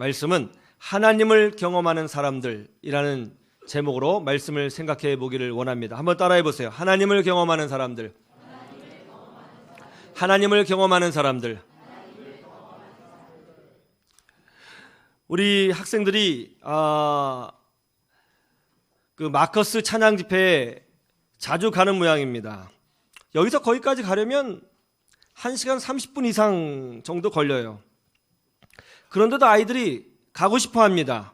말씀은 하나님을 경험하는 사람들이라는 제목으로 말씀을 생각해 보기를 원합니다. 한번 따라해 보세요. 하나님을 경험하는 사람들. 하나님을 경험하는 사람들. 우리 학생들이 그 마커스 찬양 집회에 자주 가는 모양입니다. 여기서 거기까지 가려면 1시간 30분 이상 정도 걸려요. 그런데도 아이들이 가고 싶어 합니다.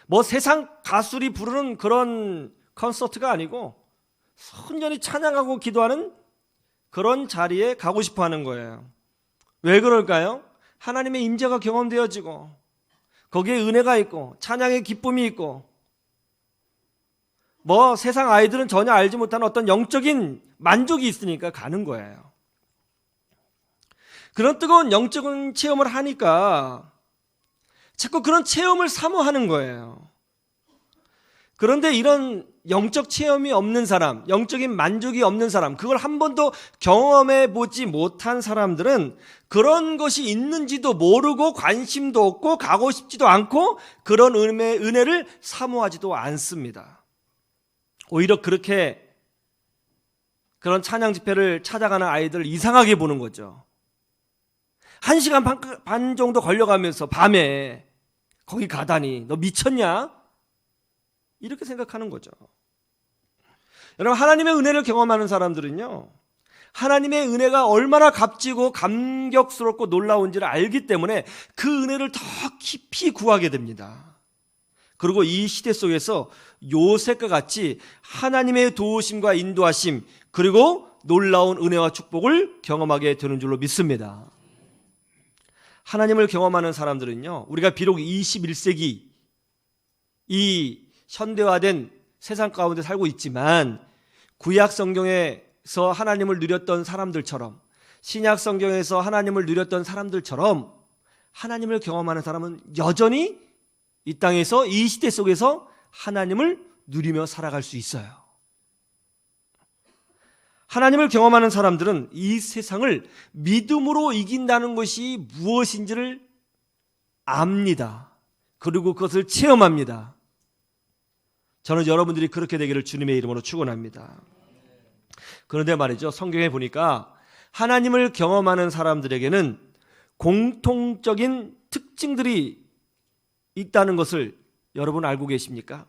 뭐 세상 가수리 부르는 그런 콘서트가 아니고 순전히 찬양하고 기도하는 그런 자리에 가고 싶어 하는 거예요. 왜 그럴까요? 하나님의 임재가 경험되어지고 거기에 은혜가 있고 찬양의 기쁨이 있고 뭐 세상 아이들은 전혀 알지 못하는 어떤 영적인 만족이 있으니까 가는 거예요. 그런 뜨거운 영적인 체험을 하니까 자꾸 그런 체험을 사모하는 거예요. 그런데 이런 영적 체험이 없는 사람, 영적인 만족이 없는 사람, 그걸 한 번도 경험해 보지 못한 사람들은 그런 것이 있는지도 모르고 관심도 없고 가고 싶지도 않고 그런 은혜를 사모하지도 않습니다. 오히려 그렇게 그런 찬양 집회를 찾아가는 아이들을 이상하게 보는 거죠. 1시간 반 정도 걸려가면서 밤에 거기 가다니 너 미쳤냐? 이렇게 생각하는 거죠. 여러분, 하나님의 은혜를 경험하는 사람들은요, 하나님의 은혜가 얼마나 값지고 감격스럽고 놀라운지를 알기 때문에 그 은혜를 더 깊이 구하게 됩니다. 그리고 이 시대 속에서 요셉과 같이 하나님의 도우심과 인도하심 그리고 놀라운 은혜와 축복을 경험하게 되는 줄로 믿습니다. 하나님을 경험하는 사람들은요, 우리가 비록 21세기 이 현대화된 세상 가운데 살고 있지만 구약 성경에서 하나님을 누렸던 사람들처럼 신약 성경에서 하나님을 누렸던 사람들처럼 하나님을 경험하는 사람은 여전히 이 땅에서 이 시대 속에서 하나님을 누리며 살아갈 수 있어요. 하나님을 경험하는 사람들은 이 세상을 믿음으로 이긴다는 것이 무엇인지를 압니다. 그리고 그것을 체험합니다. 저는 여러분들이 그렇게 되기를 주님의 이름으로 축원합니다. 그런데 말이죠, 성경에 보니까 하나님을 경험하는 사람들에게는 공통적인 특징들이 있다는 것을 여러분 알고 계십니까?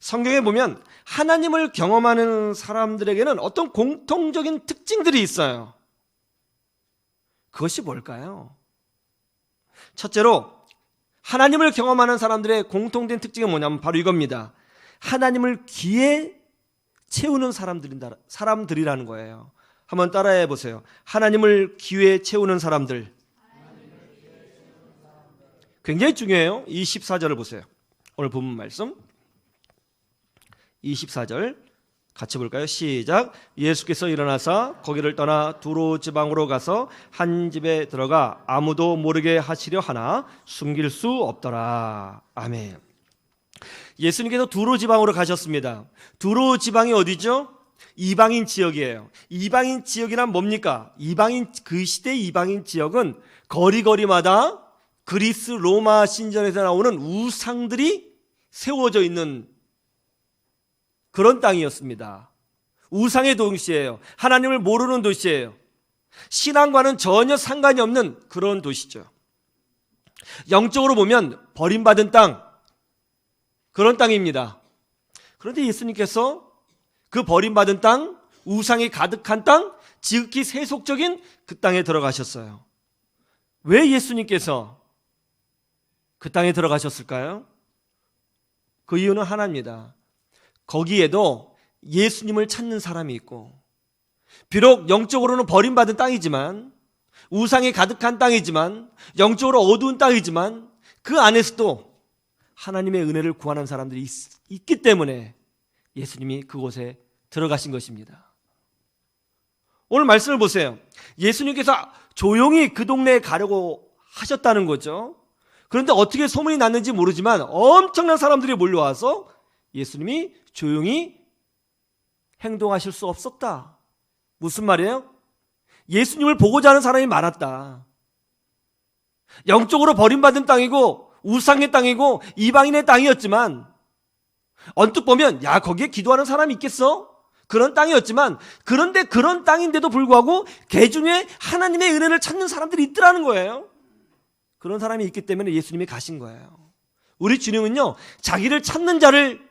성경에 보면 하나님을 경험하는 사람들에게는 어떤 공통적인 특징들이 있어요. 그것이 뭘까요? 첫째로 하나님을 경험하는 사람들의 공통된 특징은 뭐냐면 바로 이겁니다. 하나님을 귀에 채우는 사람들이라는 거예요. 한번 따라해 보세요. 하나님을 귀에 채우는 사람들. 굉장히 중요해요. 24절을 보세요. 오늘 본문 말씀 24절 같이 볼까요? 시작. 예수께서 일어나사 거기를 떠나 두로 지방으로 가서 한 집에 들어가 아무도 모르게 하시려 하나 숨길 수 없더라. 아멘. 예수님께서 두로 지방으로 가셨습니다. 두로 지방이 어디죠? 이방인 지역이에요. 이방인 지역이란 뭡니까? 그 시대 이방인 지역은 거리마다 그리스 로마 신전에서 나오는 우상들이 세워져 있는 그런 땅이었습니다. 우상의 도시예요. 하나님을 모르는 도시예요. 신앙과는 전혀 상관이 없는 그런 도시죠. 영적으로 보면 버림받은 땅, 그런 땅입니다. 그런데 예수님께서 그 버림받은 땅, 우상이 가득한 땅, 지극히 세속적인 그 땅에 들어가셨어요. 왜 예수님께서 그 땅에 들어가셨을까요? 그 이유는 하나입니다. 거기에도 예수님을 찾는 사람이 있고, 비록 영적으로는 버림받은 땅이지만, 우상이 가득한 땅이지만, 영적으로 어두운 땅이지만 그 안에서도 하나님의 은혜를 구하는 사람들이 있기 때문에 예수님이 그곳에 들어가신 것입니다. 오늘 말씀을 보세요. 예수님께서 조용히 그 동네에 가려고 하셨다는 거죠. 그런데 어떻게 소문이 났는지 모르지만 엄청난 사람들이 몰려와서 예수님이 조용히 행동하실 수 없었다. 무슨 말이에요? 예수님을 보고자 하는 사람이 많았다. 영적으로 버림받은 땅이고 우상의 땅이고 이방인의 땅이었지만 언뜻 보면 야 거기에 기도하는 사람이 있겠어? 그런 땅이었지만 그런데 그런 땅인데도 불구하고 그 중에 하나님의 은혜를 찾는 사람들이 있더라는 거예요. 그런 사람이 있기 때문에 예수님이 가신 거예요. 우리 주님은요 자기를 찾는 자를,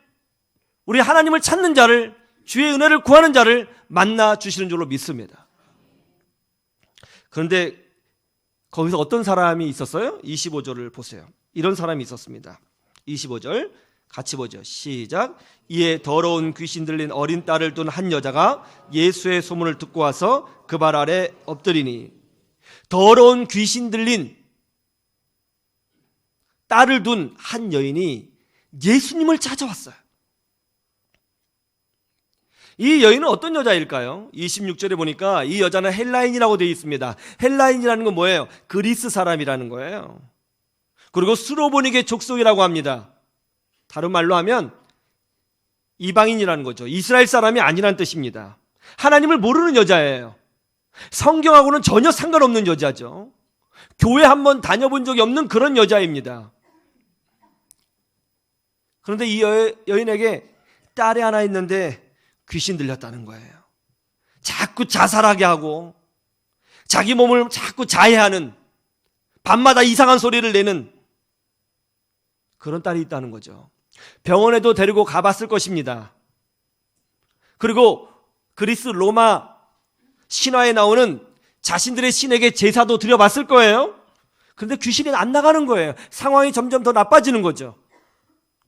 우리 하나님을 찾는 자를, 주의 은혜를 구하는 자를 만나 주시는 줄로 믿습니다. 그런데 거기서 어떤 사람이 있었어요? 25절을 보세요. 이런 사람이 있었습니다. 25절 같이 보죠. 시작. 이에 더러운 귀신 들린 어린 딸을 둔 한 여자가 예수의 소문을 듣고 와서 그 발 아래 엎드리니, 더러운 귀신 들린 딸을 둔 한 여인이 예수님을 찾아왔어요. 이 여인은 어떤 여자일까요? 26절에 보니까 이 여자는 헬라인이라고 되어 있습니다. 헬라인이라는 건 뭐예요? 그리스 사람이라는 거예요. 그리고 수로보니게 족속이라고 합니다. 다른 말로 하면 이방인이라는 거죠. 이스라엘 사람이 아니라는 뜻입니다. 하나님을 모르는 여자예요. 성경하고는 전혀 상관없는 여자죠. 교회 한번 다녀본 적이 없는 그런 여자입니다. 그런데 이 여인에게 딸이 하나 있는데 귀신 들렸다는 거예요. 자꾸 자살하게 하고 자기 몸을 자꾸 자해하는, 밤마다 이상한 소리를 내는 그런 딸이 있다는 거죠. 병원에도 데리고 가봤을 것입니다. 그리고 그리스 로마 신화에 나오는 자신들의 신에게 제사도 드려봤을 거예요. 그런데 귀신이 안 나가는 거예요. 상황이 점점 더 나빠지는 거죠.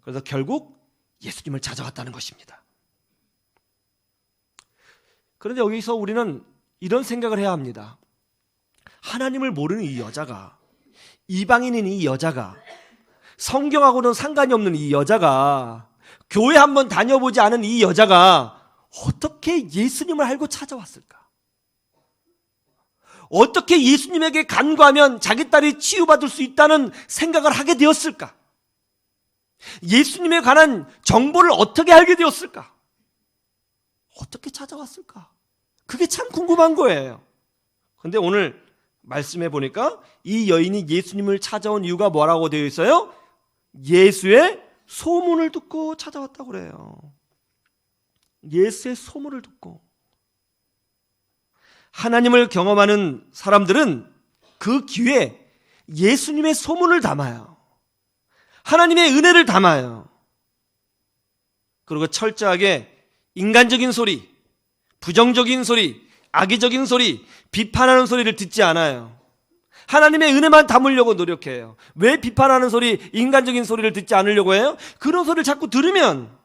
그래서 결국 예수님을 찾아왔다는 것입니다. 그런데 여기서 우리는 이런 생각을 해야 합니다. 하나님을 모르는 이 여자가, 이방인인 이 여자가, 성경하고는 상관이 없는 이 여자가, 교회 한번 다녀보지 않은 이 여자가 어떻게 예수님을 알고 찾아왔을까? 어떻게 예수님에게 간구하면 자기 딸이 치유받을 수 있다는 생각을 하게 되었을까? 예수님에 관한 정보를 어떻게 알게 되었을까? 어떻게 찾아왔을까? 그게 참 궁금한 거예요. 그런데 오늘 말씀해 보니까 이 여인이 예수님을 찾아온 이유가 뭐라고 되어 있어요? 예수의 소문을 듣고 찾아왔다고 그래요. 예수의 소문을 듣고. 하나님을 경험하는 사람들은 그 귀에 예수님의 소문을 담아요. 하나님의 은혜를 담아요. 그리고 철저하게 인간적인 소리, 부정적인 소리, 악의적인 소리, 비판하는 소리를 듣지 않아요. 하나님의 은혜만 담으려고 노력해요. 왜 비판하는 소리, 인간적인 소리를 듣지 않으려고 해요? 그런 소리를 자꾸 들으면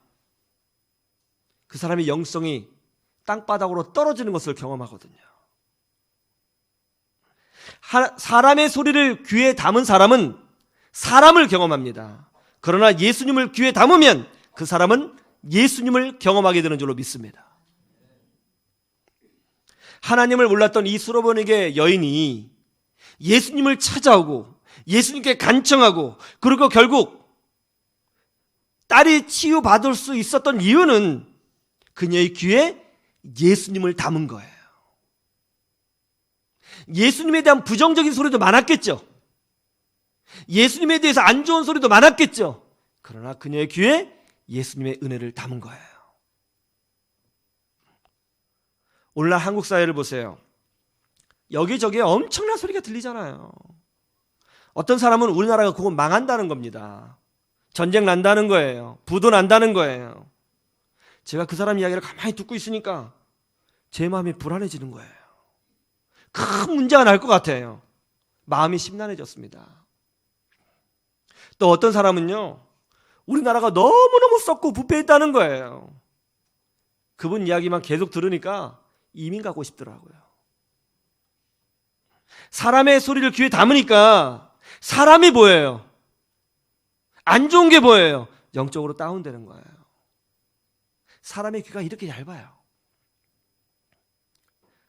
그 사람의 영성이 땅바닥으로 떨어지는 것을 경험하거든요. 사람의 소리를 귀에 담은 사람은 사람을 경험합니다. 그러나 예수님을 귀에 담으면 그 사람은 예수님을 경험하게 되는 줄로 믿습니다. 하나님을 몰랐던 이 수로보니게 여인이 예수님을 찾아오고 예수님께 간청하고 그리고 결국 딸이 치유받을 수 있었던 이유는 그녀의 귀에 예수님을 담은 거예요. 예수님에 대한 부정적인 소리도 많았겠죠. 예수님에 대해서 안 좋은 소리도 많았겠죠. 그러나 그녀의 귀에 예수님의 은혜를 담은 거예요. 오늘날 한국 사회를 보세요. 여기저기에 엄청난 소리가 들리잖아요. 어떤 사람은 우리나라가 그거 망한다는 겁니다. 전쟁 난다는 거예요. 부도 난다는 거예요. 제가 그 사람 이야기를 가만히 듣고 있으니까 제 마음이 불안해지는 거예요. 큰 문제가 날 것 같아요. 마음이 심란해졌습니다. 또 어떤 사람은요, 우리나라가 너무너무 썩고 부패했다는 거예요. 그분 이야기만 계속 들으니까 이민 가고 싶더라고요. 사람의 소리를 귀에 담으니까 사람이 보여요. 안 좋은 게 보여요. 영적으로 다운되는 거예요. 사람의 귀가 이렇게 얇아요.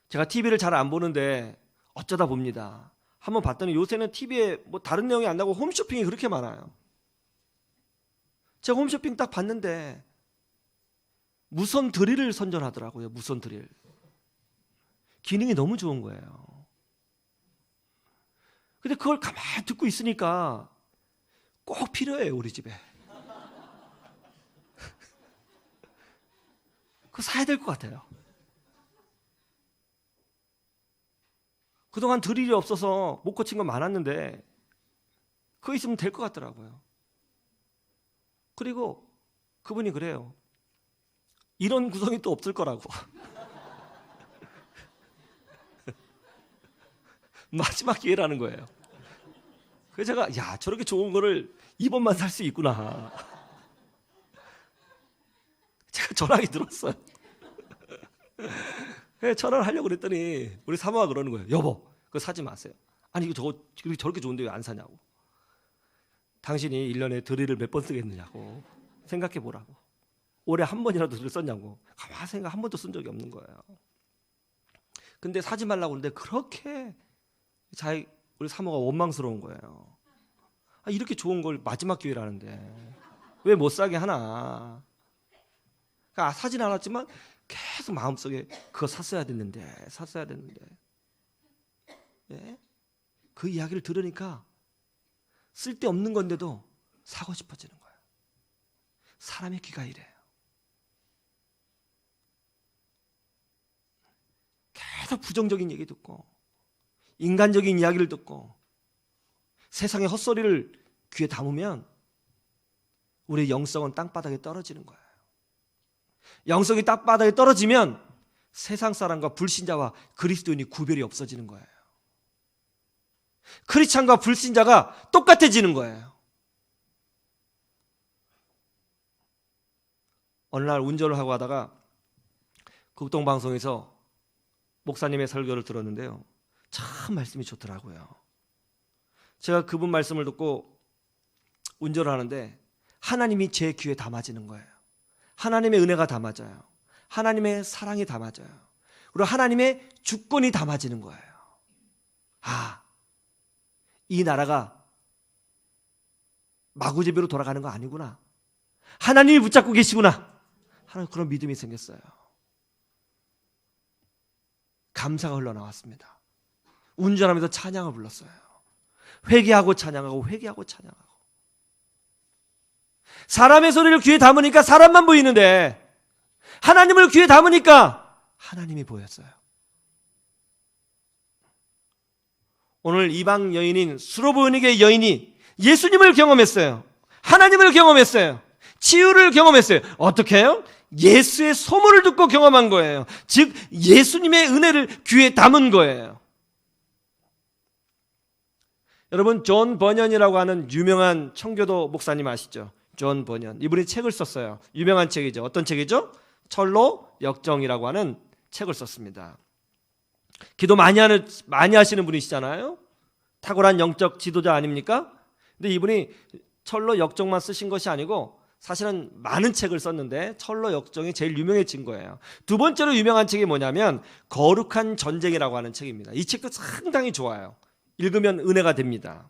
제가 TV를 잘 안 보는데 어쩌다 봅니다. 한번 봤더니 요새는 TV에 뭐 다른 내용이 안 나고 홈쇼핑이 그렇게 많아요. 제가 홈쇼핑 딱 봤는데 무선 드릴을 선전하더라고요. 무선 드릴. 기능이 너무 좋은 거예요. 근데 그걸 가만히 듣고 있으니까 꼭 필요해요, 우리 집에. 그거 사야 될 것 같아요. 그동안 들을 일이 없어서 못 고친 건 많았는데 그거 있으면 될 것 같더라고요. 그리고 그분이 그래요. 이런 구성이 또 없을 거라고. 마지막 기회라는 거예요. 그래서 제가 야, 저렇게 좋은 거를 2번만 살 수 있구나. 제가 전화기 들었어요. 전화를 하려고 그랬더니 우리 사모가 그러는 거예요. 여보, 그거 사지 마세요. 아니 이거 저렇게 좋은데 왜 안 사냐고. 당신이 1년에 드릴을 몇 번 쓰겠느냐고 생각해 보라고. 올해 한 번이라도 드릴 썼냐고. 가만히 생각 한 번도 쓴 적이 없는 거예요. 근데 사지 말라고 하는데 그렇게 우리 사모가 원망스러운 거예요. 이렇게 좋은 걸 마지막 기회라는데 왜 못 사게 하나. 그러니까 사진 않았지만 계속 마음속에 그거 샀어야 됐는데 예? 그 이야기를 들으니까 쓸데없는 건데도 사고 싶어지는 거예요. 사람의 귀가 이래요. 계속 부정적인 얘기 듣고 인간적인 이야기를 듣고 세상의 헛소리를 귀에 담으면 우리의 영성은 땅바닥에 떨어지는 거예요. 영성이 땅바닥에 떨어지면 세상 사람과 불신자와 그리스도인이 구별이 없어지는 거예요. 크리스찬과 불신자가 똑같아지는 거예요. 어느 날 운전을 하고 하다가 극동방송에서 목사님의 설교를 들었는데요, 참 말씀이 좋더라고요. 제가 그분 말씀을 듣고 운전을 하는데 하나님이 제 귀에 담아지는 거예요. 하나님의 은혜가 담아져요. 하나님의 사랑이 담아져요. 그리고 하나님의 주권이 담아지는 거예요. 이 나라가 마구제비로 돌아가는 거 아니구나. 하나님이 붙잡고 계시구나 하는 그런 믿음이 생겼어요. 감사가 흘러나왔습니다. 운전하면서 찬양을 불렀어요. 회개하고 찬양하고 회개하고 찬양하고. 사람의 소리를 귀에 담으니까 사람만 보이는데 하나님을 귀에 담으니까 하나님이 보였어요. 오늘 이방 여인인 수로보니게 여인이 예수님을 경험했어요. 하나님을 경험했어요. 치유를 경험했어요. 어떻게 해요? 예수의 소문을 듣고 경험한 거예요. 즉 예수님의 은혜를 귀에 담은 거예요. 여러분, 존 버년이라고 하는 유명한 청교도 목사님 아시죠? 존 버년. 이분이 책을 썼어요. 유명한 책이죠. 어떤 책이죠? 철로 역정이라고 하는 책을 썼습니다. 기도 많이 하시는 분이시잖아요. 탁월한 영적 지도자 아닙니까? 근데 이분이 철로 역정만 쓰신 것이 아니고 사실은 많은 책을 썼는데 철로 역정이 제일 유명해진 거예요. 두 번째로 유명한 책이 뭐냐면 거룩한 전쟁이라고 하는 책입니다. 이 책도 상당히 좋아요. 읽으면 은혜가 됩니다.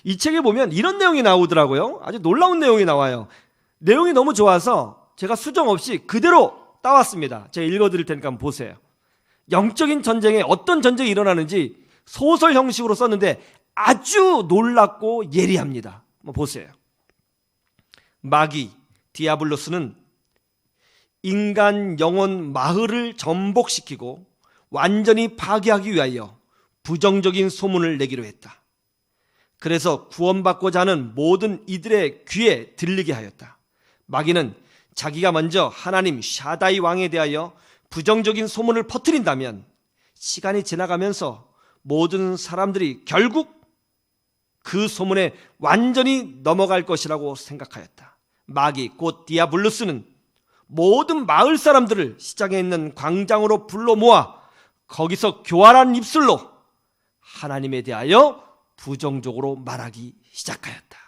이 책에 보면 이런 내용이 나오더라고요. 아주 놀라운 내용이 나와요. 내용이 너무 좋아서 제가 수정 없이 그대로 따왔습니다. 제가 읽어드릴 테니까 한번 보세요. 영적인 전쟁에 어떤 전쟁이 일어나는지 소설 형식으로 썼는데 아주 놀랍고 예리합니다. 한번 보세요. 마귀 디아블로스는 인간 영혼 마을을 전복시키고 완전히 파괴하기 위하여 부정적인 소문을 내기로 했다. 그래서 구원받고자 하는 모든 이들의 귀에 들리게 하였다. 마귀는 자기가 먼저 하나님 샤다이 왕에 대하여 부정적인 소문을 퍼뜨린다면 시간이 지나가면서 모든 사람들이 결국 그 소문에 완전히 넘어갈 것이라고 생각하였다. 마귀 곧 디아블로스는 모든 마을 사람들을 시장에 있는 광장으로 불러 모아 거기서 교활한 입술로 하나님에 대하여 부정적으로 말하기 시작하였다.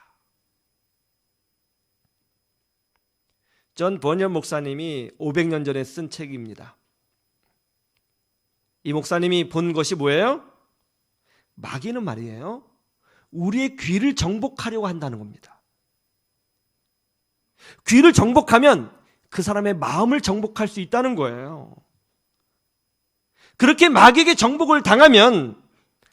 존 버년 목사님이 500년 전에 쓴 책입니다. 이 목사님이 본 것이 뭐예요? 마귀는 말이에요, 우리의 귀를 정복하려고 한다는 겁니다. 귀를 정복하면 그 사람의 마음을 정복할 수 있다는 거예요. 그렇게 마귀에게 정복을 당하면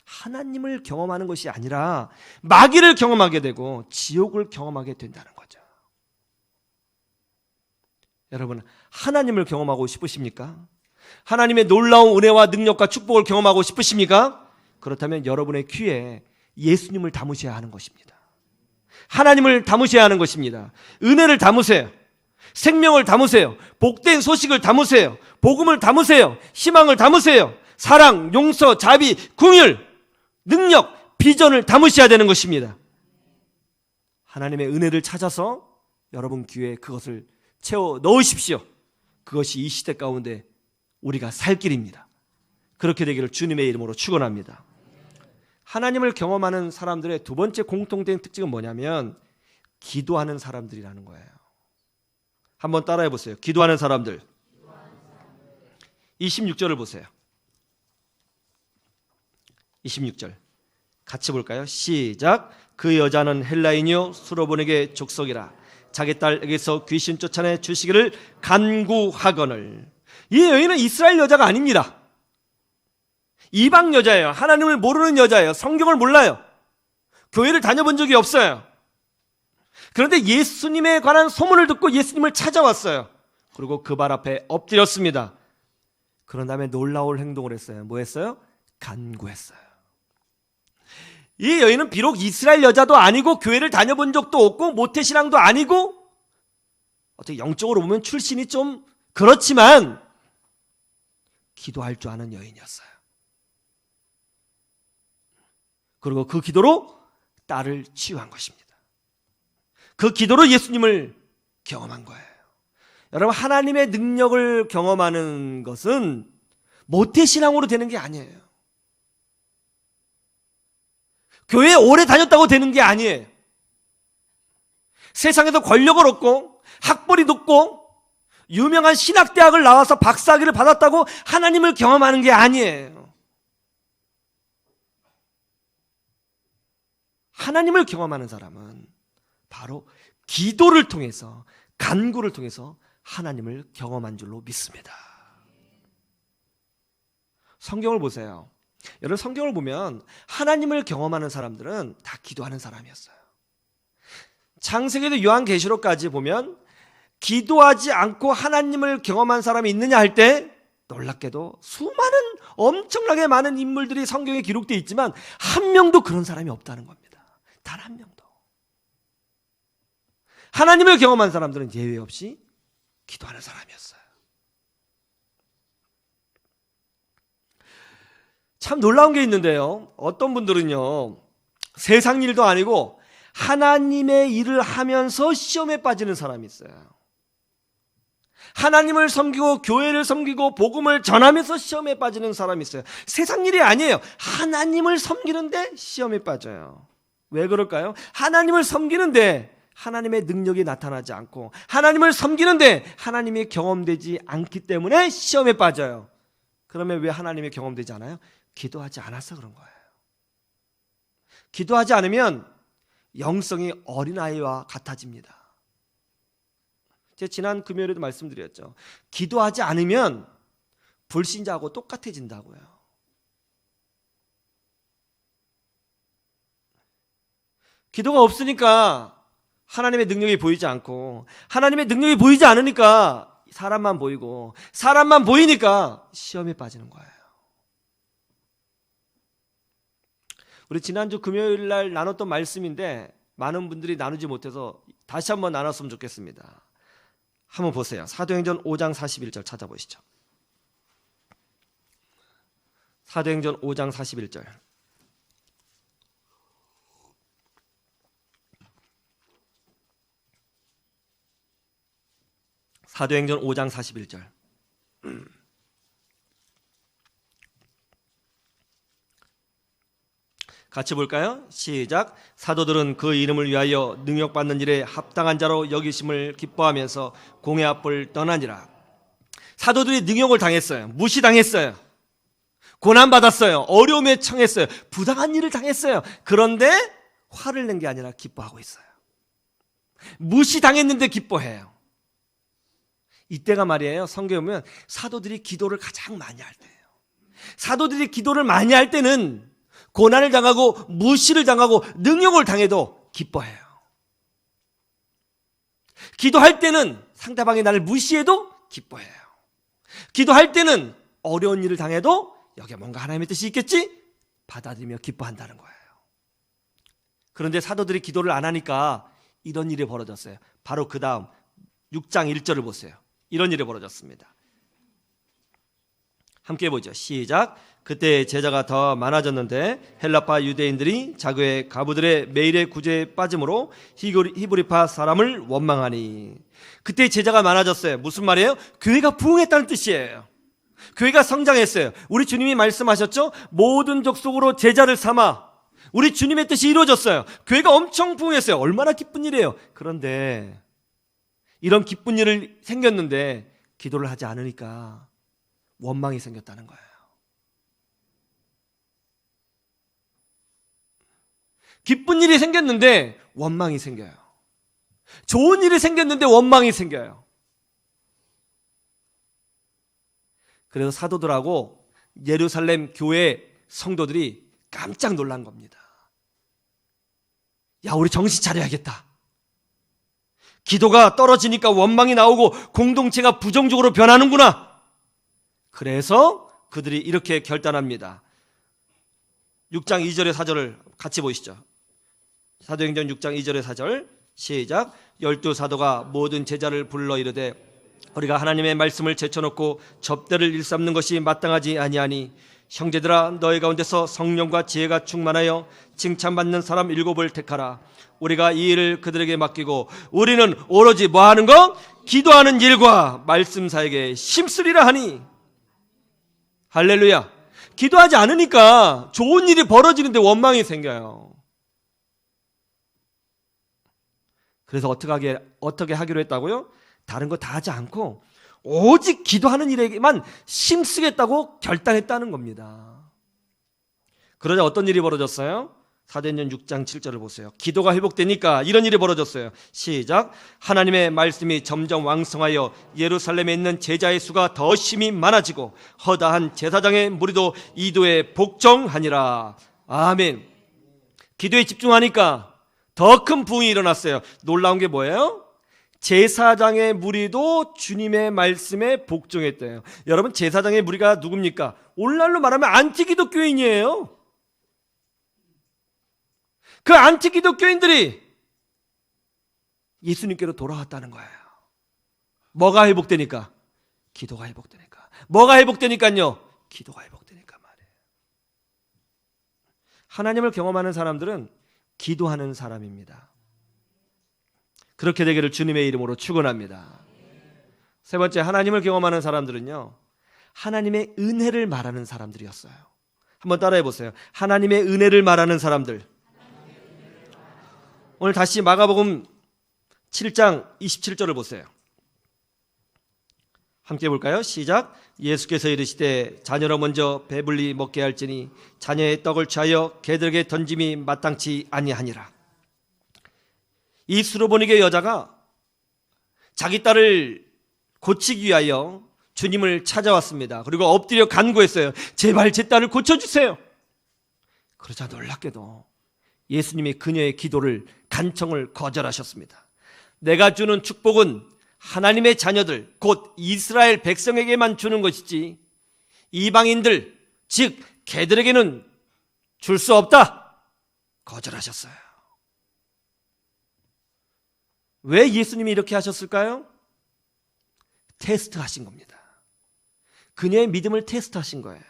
하나님을 경험하는 것이 아니라 마귀를 경험하게 되고 지옥을 경험하게 된다는 거죠. 여러분, 하나님을 경험하고 싶으십니까? 하나님의 놀라운 은혜와 능력과 축복을 경험하고 싶으십니까? 그렇다면 여러분의 귀에 예수님을 담으셔야 하는 것입니다. 하나님을 담으셔야 하는 것입니다. 은혜를 담으세요. 생명을 담으세요. 복된 소식을 담으세요. 복음을 담으세요. 희망을 담으세요. 사랑, 용서, 자비, 긍휼, 능력, 비전을 담으셔야 되는 것입니다. 하나님의 은혜를 찾아서 여러분 귀에 그것을 채워 넣으십시오. 그것이 이 시대 가운데 우리가 살 길입니다. 그렇게 되기를 주님의 이름으로 축원합니다. 하나님을 경험하는 사람들의 두 번째 공통된 특징은 뭐냐면 기도하는 사람들이라는 거예요. 한번 따라해 보세요. 기도하는 사람들. 26절을 보세요. 26절 같이 볼까요? 시작. 그 여자는 헬라인이요 수로본에게 족속이라 자기 딸에게서 귀신 쫓아내 주시기를 간구하거늘. 이 여인은 이스라엘 여자가 아닙니다. 이방 여자예요. 하나님을 모르는 여자예요. 성경을 몰라요. 교회를 다녀본 적이 없어요. 그런데 예수님에 관한 소문을 듣고 예수님을 찾아왔어요. 그리고 그 발 앞에 엎드렸습니다. 그런 다음에 놀라울 행동을 했어요. 뭐 했어요? 간구했어요. 이 여인은 비록 이스라엘 여자도 아니고 교회를 다녀본 적도 없고 모태신앙도 아니고 어떻게 영적으로 보면 출신이 좀 그렇지만 기도할 줄 아는 여인이었어요. 그리고 그 기도로 딸을 치유한 것입니다. 그 기도로 예수님을 경험한 거예요. 여러분, 하나님의 능력을 경험하는 것은 모태신앙으로 되는 게 아니에요. 교회에 오래 다녔다고 되는 게 아니에요. 세상에서 권력을 얻고 학벌이 높고 유명한 신학대학을 나와서 박사학위를 받았다고 하나님을 경험하는 게 아니에요. 하나님을 경험하는 사람은 바로 기도를 통해서, 간구를 통해서 하나님을 경험한 줄로 믿습니다. 성경을 보세요. 여러분, 성경을 보면 하나님을 경험하는 사람들은 다 기도하는 사람이었어요. 창세기도 요한계시록까지 보면 기도하지 않고 하나님을 경험한 사람이 있느냐 할 때 놀랍게도 수많은 엄청나게 많은 인물들이 성경에 기록되어 있지만 한 명도 그런 사람이 없다는 겁니다. 단 한 명도. 하나님을 경험한 사람들은 예외 없이 기도하는 사람이었어요. 참 놀라운 게 있는데요. 어떤 분들은요, 세상 일도 아니고 하나님의 일을 하면서 시험에 빠지는 사람이 있어요. 하나님을 섬기고 교회를 섬기고 복음을 전하면서 시험에 빠지는 사람이 있어요. 세상 일이 아니에요. 하나님을 섬기는데 시험에 빠져요. 왜 그럴까요? 하나님을 섬기는데 하나님의 능력이 나타나지 않고 하나님을 섬기는데 하나님이 경험되지 않기 때문에 시험에 빠져요. 그러면 왜 하나님이 경험되지 않아요? 기도하지 않아서 그런 거예요. 기도하지 않으면 영성이 어린아이와 같아집니다. 제가 지난 금요일에도 말씀드렸죠. 기도하지 않으면 불신자하고 똑같아진다고요. 기도가 없으니까 하나님의 능력이 보이지 않고 하나님의 능력이 보이지 않으니까 사람만 보이고 사람만 보이니까 시험에 빠지는 거예요. 우리 지난주 금요일 날 나눴던 말씀인데 많은 분들이 나누지 못해서 다시 한번 나눴으면 좋겠습니다. 한번 보세요. 사도행전 5장 41절 찾아보시죠. 사도행전 5장 41절. 사도행전 5장 41절. 같이 볼까요? 시작. 사도들은 그 이름을 위하여 능력받는 일에 합당한 자로 여기심을 기뻐하면서 공회 앞을 떠나니라. 사도들이 능력을 당했어요. 무시당했어요. 고난받았어요. 어려움에 처했어요. 부당한 일을 당했어요. 그런데 화를 낸 게 아니라 기뻐하고 있어요. 무시당했는데 기뻐해요. 이때가 말이에요. 성경에 보면 사도들이 기도를 가장 많이 할 때예요. 사도들이 기도를 많이 할 때는 고난을 당하고 무시를 당하고 능욕을 당해도 기뻐해요. 기도할 때는 상대방이 나를 무시해도 기뻐해요. 기도할 때는 어려운 일을 당해도 여기에 뭔가 하나님의 뜻이 있겠지? 받아들이며 기뻐한다는 거예요. 그런데 사도들이 기도를 안 하니까 이런 일이 벌어졌어요. 바로 그 다음 6장 1절을 보세요. 이런 일이 벌어졌습니다. 함께 보죠. 시작. 그때 제자가 더 많아졌는데 헬라파 유대인들이 자기의 가부들의 매일의 구제에 빠짐으로 히브리파 사람을 원망하니. 그때 제자가 많아졌어요. 무슨 말이에요? 교회가 부흥했다는 뜻이에요. 교회가 성장했어요. 우리 주님이 말씀하셨죠? 모든 족속으로 제자를 삼아. 우리 주님의 뜻이 이루어졌어요. 교회가 엄청 부흥했어요. 얼마나 기쁜 일이에요. 그런데 이런 기쁜 일이 생겼는데 기도를 하지 않으니까 원망이 생겼다는 거예요. 기쁜 일이 생겼는데 원망이 생겨요. 좋은 일이 생겼는데 원망이 생겨요. 그래서 사도들하고 예루살렘 교회 성도들이 깜짝 놀란 겁니다. 야, 우리 정신 차려야겠다. 기도가 떨어지니까 원망이 나오고 공동체가 부정적으로 변하는구나. 그래서 그들이 이렇게 결단합니다. 6장 2절의 4절을 같이 보시죠. 사도행전 6장 2절의 4절 시작. 12사도가 모든 제자를 불러 이르되 우리가 하나님의 말씀을 제쳐놓고 접대를 일삼는 것이 마땅하지 아니하니 형제들아 너희 가운데서 성령과 지혜가 충만하여 칭찬받는 사람 7을 택하라. 우리가 이 일을 그들에게 맡기고 우리는 오로지 뭐하는 것? 기도하는 일과 말씀 사역에 힘쓰리라 하니. 할렐루야. 기도하지 않으니까 좋은 일이 벌어지는데 원망이 생겨요. 그래서 어떻게 하기로 했다고요? 다른 거 다 하지 않고 오직 기도하는 일에게만 힘쓰겠다고 결단했다는 겁니다. 그러자 어떤 일이 벌어졌어요? 사도행전 6장 7절을 보세요. 기도가 회복되니까 이런 일이 벌어졌어요. 시작. 하나님의 말씀이 점점 왕성하여 예루살렘에 있는 제자의 수가 더 심히 많아지고 허다한 제사장의 무리도 이도에 복종하니라. 아멘. 기도에 집중하니까 더 큰 부흥이 일어났어요. 놀라운 게 뭐예요? 제사장의 무리도 주님의 말씀에 복종했대요. 여러분, 제사장의 무리가 누굽니까? 오늘날로 말하면 안티기독교인이에요. 그 안티기독교인들이 예수님께로 돌아왔다는 거예요. 뭐가 회복되니까? 기도가 회복되니까. 뭐가 회복되니까요? 기도가 회복되니까 말이에요. 하나님을 경험하는 사람들은 기도하는 사람입니다. 그렇게 되기를 주님의 이름으로 축원합니다. 세 번째, 하나님을 경험하는 사람들은요, 하나님의 은혜를 말하는 사람들이었어요. 한번 따라해 보세요. 하나님의 은혜를 말하는 사람들. 오늘 다시 마가복음 7장 27절을 보세요. 함께 볼까요? 시작. 예수께서 이르시되 자녀로 먼저 배불리 먹게 할지니 자녀의 떡을 취하여 개들에게 던짐이 마땅치 아니하니라. 이 수로보니게 여자가 자기 딸을 고치기 위하여 주님을 찾아왔습니다. 그리고 엎드려 간구했어요. 제발 제 딸을 고쳐주세요. 그러자 놀랍게도 예수님이 그녀의 기도를, 간청을 거절하셨습니다. 내가 주는 축복은 하나님의 자녀들, 곧 이스라엘 백성에게만 주는 것이지 이방인들, 즉 개들에게는 줄 수 없다. 거절하셨어요. 왜 예수님이 이렇게 하셨을까요? 테스트하신 겁니다. 그녀의 믿음을 테스트하신 거예요.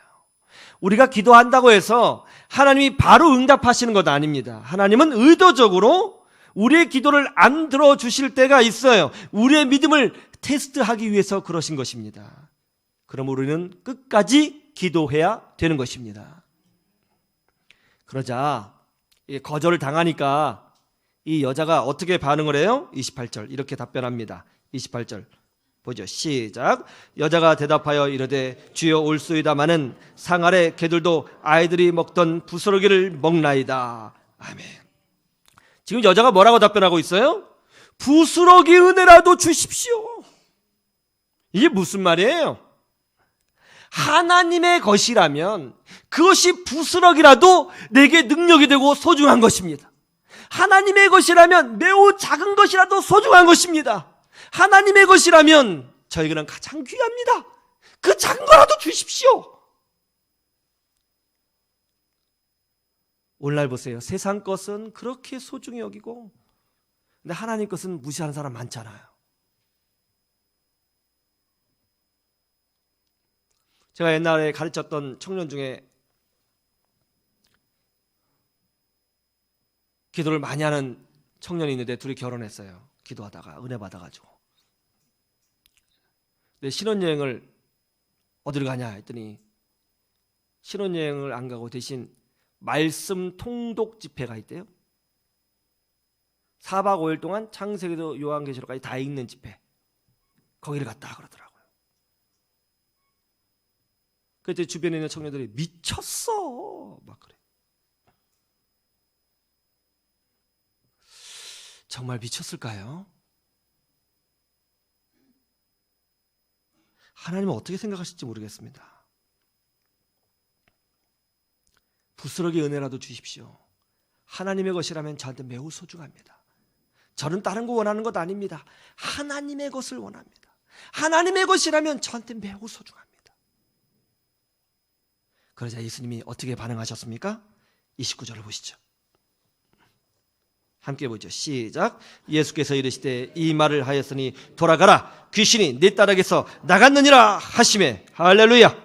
우리가 기도한다고 해서 하나님이 바로 응답하시는 것 아닙니다. 하나님은 의도적으로 우리의 기도를 안 들어주실 때가 있어요. 우리의 믿음을 테스트하기 위해서 그러신 것입니다. 그럼 우리는 끝까지 기도해야 되는 것입니다. 그러자 거절을 당하니까 이 여자가 어떻게 반응을 해요? 28절 이렇게 답변합니다. 28절 보죠. 시작. 여자가 대답하여 이르되 주여 올소이다마는 상 아래 개들도 아이들이 먹던 부스러기를 먹나이다. 아멘. 지금 여자가 뭐라고 답변하고 있어요? 부스러기 은혜라도 주십시오. 이게 무슨 말이에요? 하나님의 것이라면 그것이 부스럭이라도 내게 능력이 되고 소중한 것입니다. 하나님의 것이라면 매우 작은 것이라도 소중한 것입니다. 하나님의 것이라면 저에게는 가장 귀합니다. 그 작은 거라도 주십시오. 오늘날 보세요. 세상 것은 그렇게 소중히 여기고, 근데 하나님 것은 무시하는 사람 많잖아요. 제가 옛날에 가르쳤던 청년 중에 기도를 많이 하는 청년이 있는데 둘이 결혼했어요. 기도하다가 은혜 받아가지고. 근데 신혼여행을 어디로 가냐 했더니 신혼여행을 안 가고 대신 말씀 통독 집회가 있대요. 4박 5일 동안 창세기도 요한계시록까지 다 읽는 집회, 거기를 갔다 그러더라고요. 그때 주변에 있는 청년들이 미쳤어 막 그래. 정말 미쳤을까요? 하나님은 어떻게 생각하실지 모르겠습니다. 부스러기 은혜라도 주십시오. 하나님의 것이라면 저한테 매우 소중합니다. 저는 다른 거 원하는 것 아닙니다. 하나님의 것을 원합니다. 하나님의 것이라면 저한테 매우 소중합니다. 그러자 예수님이 어떻게 반응하셨습니까? 29절을 보시죠. 함께 보죠. 시작. 예수께서 이르시되 이 말을 하였으니 돌아가라, 귀신이 네 딸에게서 나갔느니라 하시매. 할렐루야.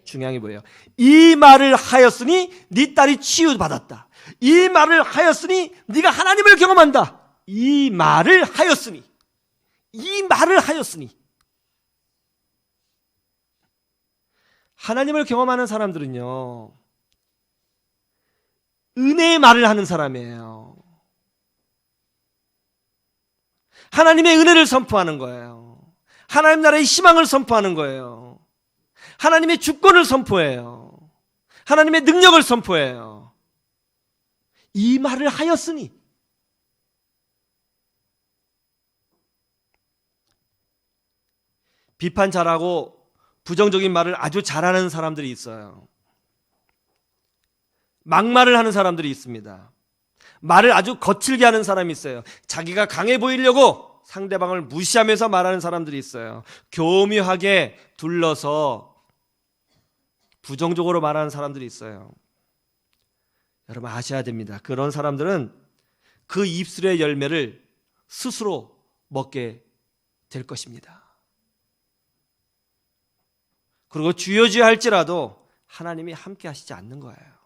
중요한 게 뭐예요? 이 말을 하였으니 네 딸이 치유받았다. 이 말을 하였으니 네가 하나님을 경험한다. 이 말을 하였으니, 이 말을 하였으니. 하나님을 경험하는 사람들은요, 은혜의 말을 하는 사람이에요. 하나님의 은혜를 선포하는 거예요. 하나님 나라의 희망을 선포하는 거예요. 하나님의 주권을 선포해요. 하나님의 능력을 선포해요. 이 말을 하였으니. 비판 잘하고 부정적인 말을 아주 잘하는 사람들이 있어요. 막말을 하는 사람들이 있습니다. 말을 아주 거칠게 하는 사람이 있어요. 자기가 강해 보이려고 상대방을 무시하면서 말하는 사람들이 있어요. 교묘하게 둘러서 부정적으로 말하는 사람들이 있어요. 여러분 아셔야 됩니다. 그런 사람들은 그 입술의 열매를 스스로 먹게 될 것입니다. 그리고 주여주여 할지라도 하나님이 함께 하시지 않는 거예요.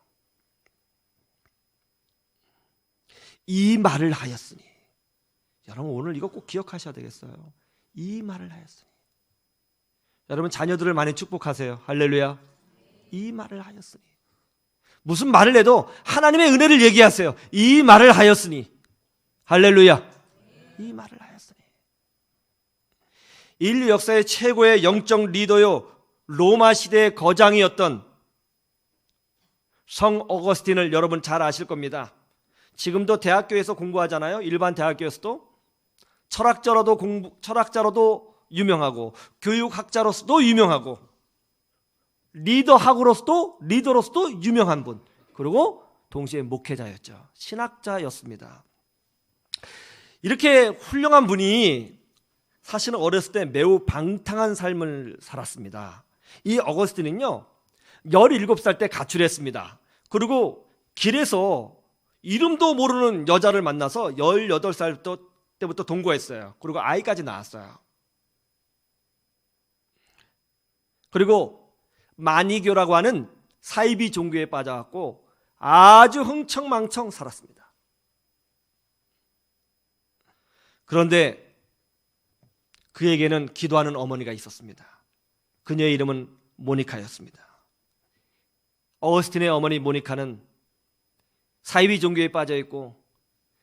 이 말을 하였으니. 여러분 오늘 이거 꼭 기억하셔야 되겠어요. 이 말을 하였으니. 여러분 자녀들을 많이 축복하세요. 할렐루야. 이 말을 하였으니. 무슨 말을 해도 하나님의 은혜를 얘기하세요. 이 말을 하였으니. 할렐루야. 이 말을 하였으니. 인류 역사의 최고의 영적 리더요, 로마 시대의 거장이었던 성 어거스틴을 여러분 잘 아실 겁니다. 지금도 대학교에서 공부하잖아요. 일반 대학교에서도. 철학자로도 유명하고 교육학자로서도 유명하고 리더로서도 유명한 분, 그리고 동시에 목회자였죠. 신학자였습니다. 이렇게 훌륭한 분이 사실은 어렸을 때 매우 방탕한 삶을 살았습니다. 이 어거스틴은요 17살 때 가출했습니다. 그리고 길에서 이름도 모르는 여자를 만나서 18살 때부터 동거했어요. 그리고 아이까지 낳았어요. 그리고 마니교라고 하는 사이비 종교에 빠져갖고 아주 흥청망청 살았습니다. 그런데 그에게는 기도하는 어머니가 있었습니다. 그녀의 이름은 모니카였습니다. 어거스틴의 어머니 모니카는 사이비 종교에 빠져있고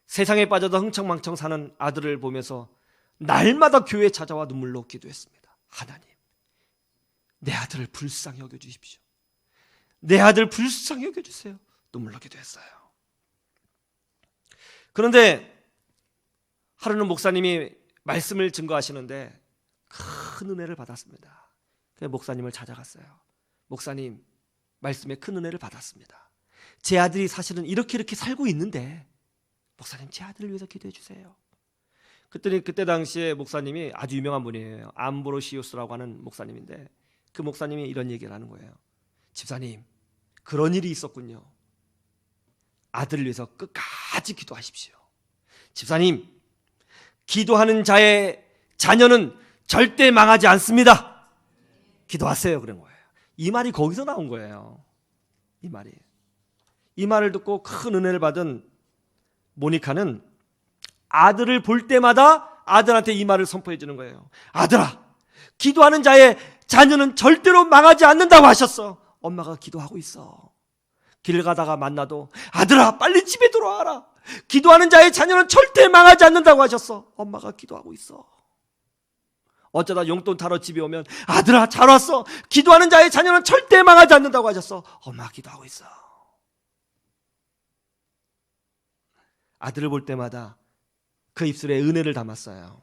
세상에 빠져도 흥청망청 사는 아들을 보면서 날마다 교회에 찾아와 눈물로 기도했습니다. 하나님, 내 아들을 불쌍히 여겨주십시오. 내 아들 불쌍히 여겨주세요. 눈물로 기도했어요. 그런데 하루는 목사님이 말씀을 증거하시는데 큰 은혜를 받았습니다. 그래서 목사님을 찾아갔어요. 목사님, 말씀에 큰 은혜를 받았습니다. 제 아들이 사실은 이렇게 살고 있는데 목사님, 제 아들을 위해서 기도해 주세요. 그랬더니 그때 당시에 목사님이 아주 유명한 분이에요. 암브로시우스라고 하는 목사님인데, 그 목사님이 이런 얘기를 하는 거예요. 집사님, 그런 일이 있었군요. 아들을 위해서 끝까지 기도하십시오. 집사님, 기도하는 자의 자녀는 절대 망하지 않습니다. 기도하세요. 그런 거예요. 이 말이 거기서 나온 거예요. 이 말을 듣고 큰 은혜를 받은 모니카는 아들을 볼 때마다 아들한테 이 말을 선포해 주는 거예요. 아들아, 기도하는 자의 자녀는 절대로 망하지 않는다고 하셨어. 엄마가 기도하고 있어. 길 가다가 만나도 아들아, 빨리 집에 들어와라. 기도하는 자의 자녀는 절대 망하지 않는다고 하셨어. 엄마가 기도하고 있어. 어쩌다 용돈 타러 집에 오면 아들아, 잘 왔어. 기도하는 자의 자녀는 절대 망하지 않는다고 하셨어. 엄마가 기도하고 있어. 아들을 볼 때마다 그 입술에 은혜를 담았어요.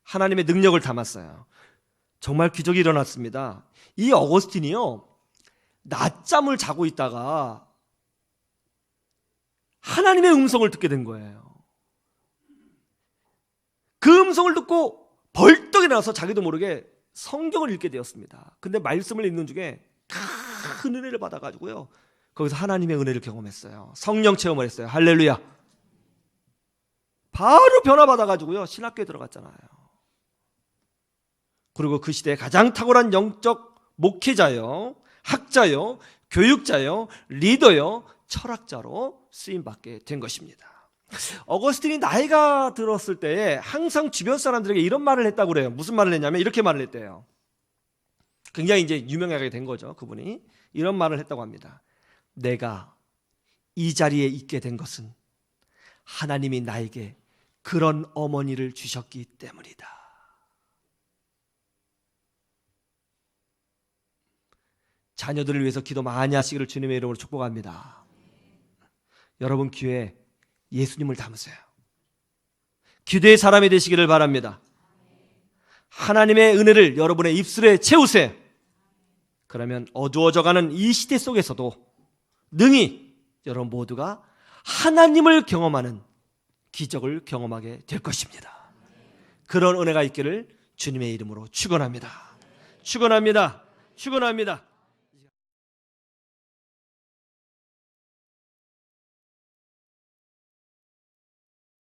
하나님의 능력을 담았어요. 정말 기적이 일어났습니다. 이 어거스틴이요, 낮잠을 자고 있다가 하나님의 음성을 듣게 된 거예요. 그 음성을 듣고 벌떡 일어나서 자기도 모르게 성경을 읽게 되었습니다. 근데 말씀을 읽는 중에 큰 은혜를 받아가지고요, 거기서 하나님의 은혜를 경험했어요. 성령 체험을 했어요. 할렐루야. 바로 변화받아가지고요, 신학교에 들어갔잖아요. 그리고 그 시대에 가장 탁월한 영적 목회자요, 학자요, 교육자요, 리더요, 철학자로 쓰임받게 된 것입니다. 어거스틴이 나이가 들었을 때에 항상 주변 사람들에게 이런 말을 했다고 그래요. 무슨 말을 했냐면 이렇게 말을 했대요. 굉장히 이제 유명하게 된 거죠. 그분이 이런 말을 했다고 합니다. 내가 이 자리에 있게 된 것은 하나님이 나에게 그런 어머니를 주셨기 때문이다. 자녀들을 위해서 기도 많이 하시기를 주님의 이름으로 축복합니다. 여러분 귀에 예수님을 담으세요. 기도의 사람이 되시기를 바랍니다. 하나님의 은혜를 여러분의 입술에 채우세요. 그러면 어두워져가는 이 시대 속에서도 능히 여러분 모두가 하나님을 경험하는 기적을 경험하게 될 것입니다. 그런 은혜가 있기를 주님의 이름으로 축원합니다. 축원합니다. 축원합니다.